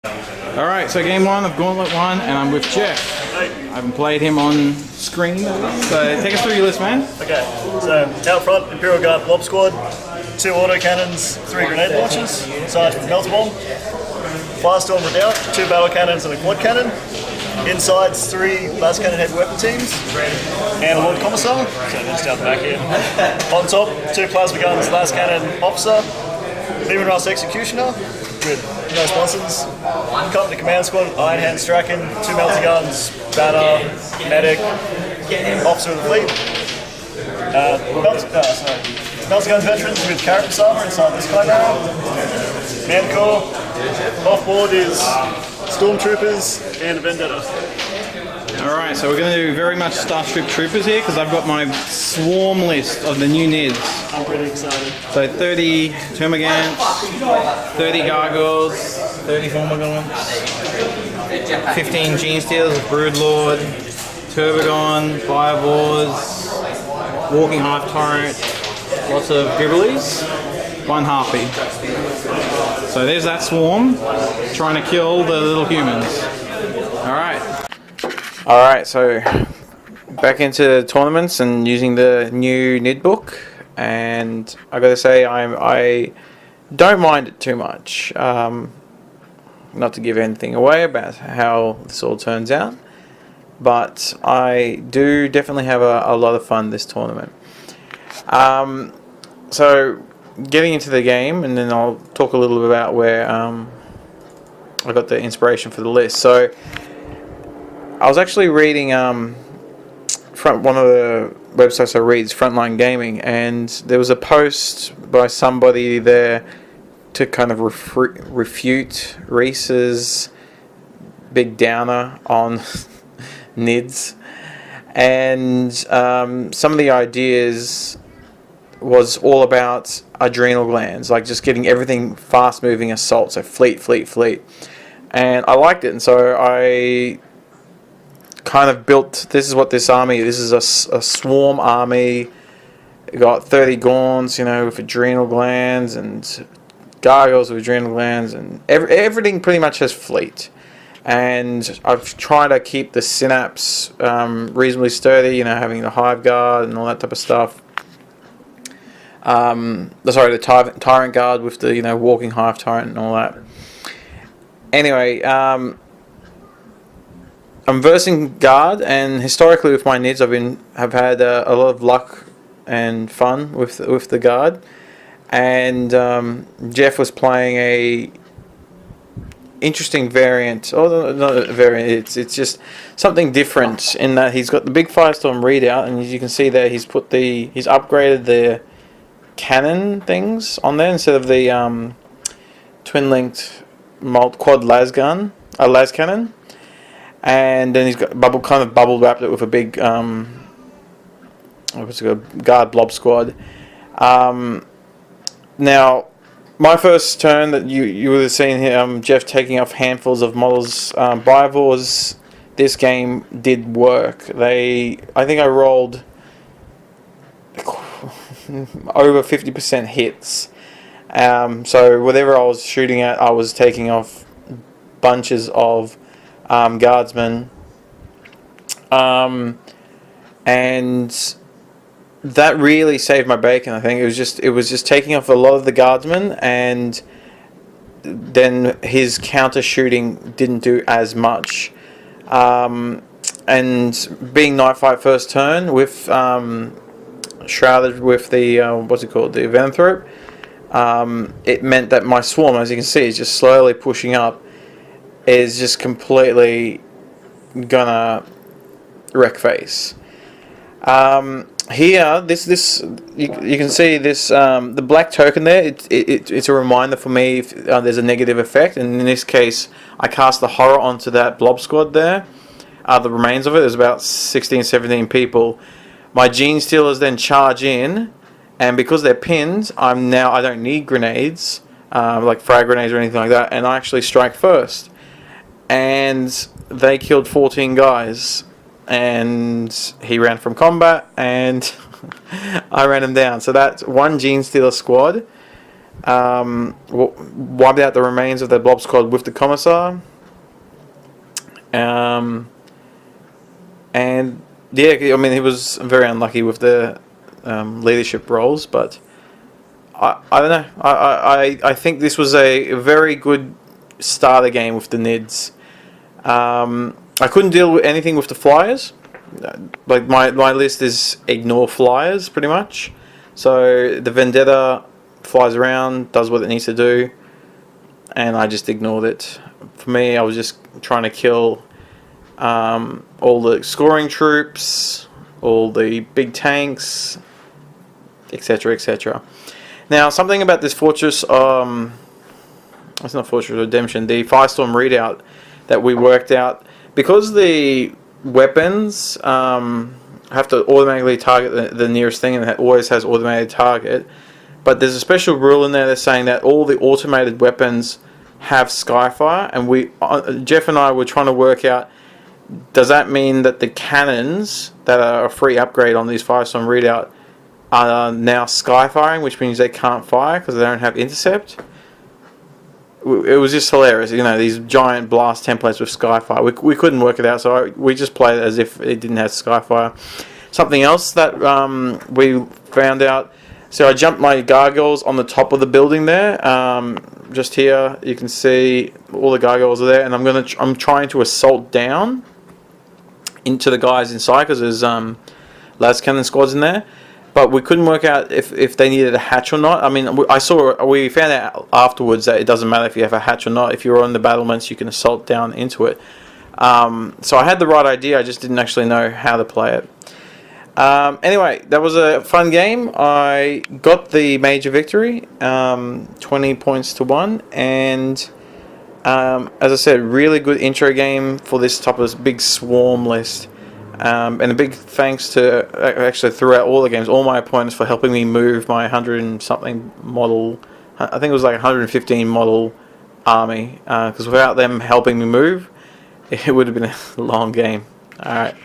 Alright, so game 1 of Gauntlet 1, and I'm with Jeff. Hey. I haven't played him on screen, so take us through your list, man. Okay, so out front, Imperial Guard Blob Squad, 2 autocannons, 3 grenade launchers, Sergeant Melter Bomb, Firestorm Redoubt, 2 battle cannons and a quad cannon, insides 3 las cannon heavy weapon teams, and a Lord Commissar, so just down the back here. On top, 2 plasma guns, las cannon officer, Demon Rust Executioner, with no sponsors, Company Command Squad, Iron Hand Strachan, 2 melter guns, batter, medic, officer of the fleet. Melter guns veterans with Carapace armor inside this Chimera. Man Corps. Off board is Stormtroopers and Vendetta. Alright, so we're going to do very much Starship Troopers here, because I've got my swarm list of the new NIDs. I'm pretty excited. So 30 Termagants, 30 Gargoyles, 30 Hormagaunts, 15 Gene Stealers, Broodlord, Turbogon, Fireboars, Walking Hive Torrent, lots of Gribblies, 1 Harpy. So there's that swarm, trying to kill the little humans. Alright, so back into tournaments and using the new NID book, and I gotta say I don't mind it too much. Not to give anything away about how this all turns out, but I do definitely have a lot of fun this tournament. So getting into the game, and then I'll talk a little bit about where I got the inspiration for the list. So I was actually reading one of the websites I read is Frontline Gaming, and there was a post by somebody there to kind of refute Reese's big downer on NIDs, and some of the ideas was all about adrenal glands, like just getting everything fast moving assault, so fleet, and I liked it, and so I kind of built, this is what this army, this is a swarm army. You got 30 Gaunts, with adrenal glands, and Gargoyles with adrenal glands, and everything pretty much has fleet. And I've tried to keep the Synapse reasonably sturdy, having the Hive Guard and all that type of stuff. The Tyrant Guard with the, Walking Hive Torrent and all that. Anyway, I'm versing Guard, and historically with my NIDs have had a lot of luck and fun with the Guard, and Jeff was playing a interesting variant. Oh, not a variant. It's just something different in that he's got the big Firestorm readout, and as you can see there, he's upgraded the cannon things on there instead of the twin-linked quad las cannon. And then he's got bubble wrapped it with a big Guard Blob Squad. Now, my first turn that you would have seen here, Jeff taking off handfuls of models. Bivors, this game did work. I think I rolled over 50% hits. So whatever I was shooting at, I was taking off bunches of guardsmen, and that really saved my bacon. I think it was just taking off a lot of the guardsmen, and then his counter shooting didn't do as much. And being night fight first turn with shrouded with the the Venanthrope, it meant that my swarm, as you can see, is just slowly pushing up, is just completely gonna wreck face. Here, you can see this the black token there. It's a reminder for me if there's a negative effect, and in this case, I cast the horror onto that blob squad there. The remains of it, there's about 16, 17 people. My Gene Stealers then charge in, and because they're pinned, I don't need grenades, like frag grenades or anything like that, and I actually strike first. And they killed 14 guys, and he ran from combat, and I ran him down. So that's one Gene Stealer squad Wiped out the remains of the Blob Squad with the Commissar. And yeah, I mean, he was very unlucky with the leadership roles, but I don't know. I think this was a very good starter game with the Nids. I couldn't deal with anything with the flyers. Like my list is ignore flyers pretty much. So the Vendetta flies around, does what it needs to do, and I just ignored it. For me, I was just trying to kill all the scoring troops, all the big tanks, etc., etc. Now, something about this Fortress, it's not Fortress Redemption, the Firestorm readout that we worked out, because the weapons have to automatically target the nearest thing, and it always has automated target. But there's a special rule in there that's saying that all the automated weapons have Skyfire, and Jeff and I were trying to work out, does that mean that the cannons that are a free upgrade on these Firestorm readout are now Skyfiring, which means they can't fire because they don't have intercept? It was just hilarious, these giant blast templates with Skyfire. We couldn't work it out, so we just played it as if it didn't have Skyfire. Something else that we found out, so I jumped my gargoyles on the top of the building there. Just here, you can see all the gargoyles are there, and I'm trying to assault down into the guys inside because there's las cannon squads in there. But we couldn't work out if they needed a hatch or not. I mean, we found out afterwards that it doesn't matter if you have a hatch or not. If you're on the battlements, you can assault down into it. So I had the right idea, I just didn't actually know how to play it. Anyway, that was a fun game. I got the major victory, 20 points to 1. And as I said, really good intro game for this type of big swarm list. And a big thanks to, actually throughout all the games, all my opponents for helping me move my 100 and something model, I think it was like 115 model army, because without them helping me move, it would have been a long game. Alright.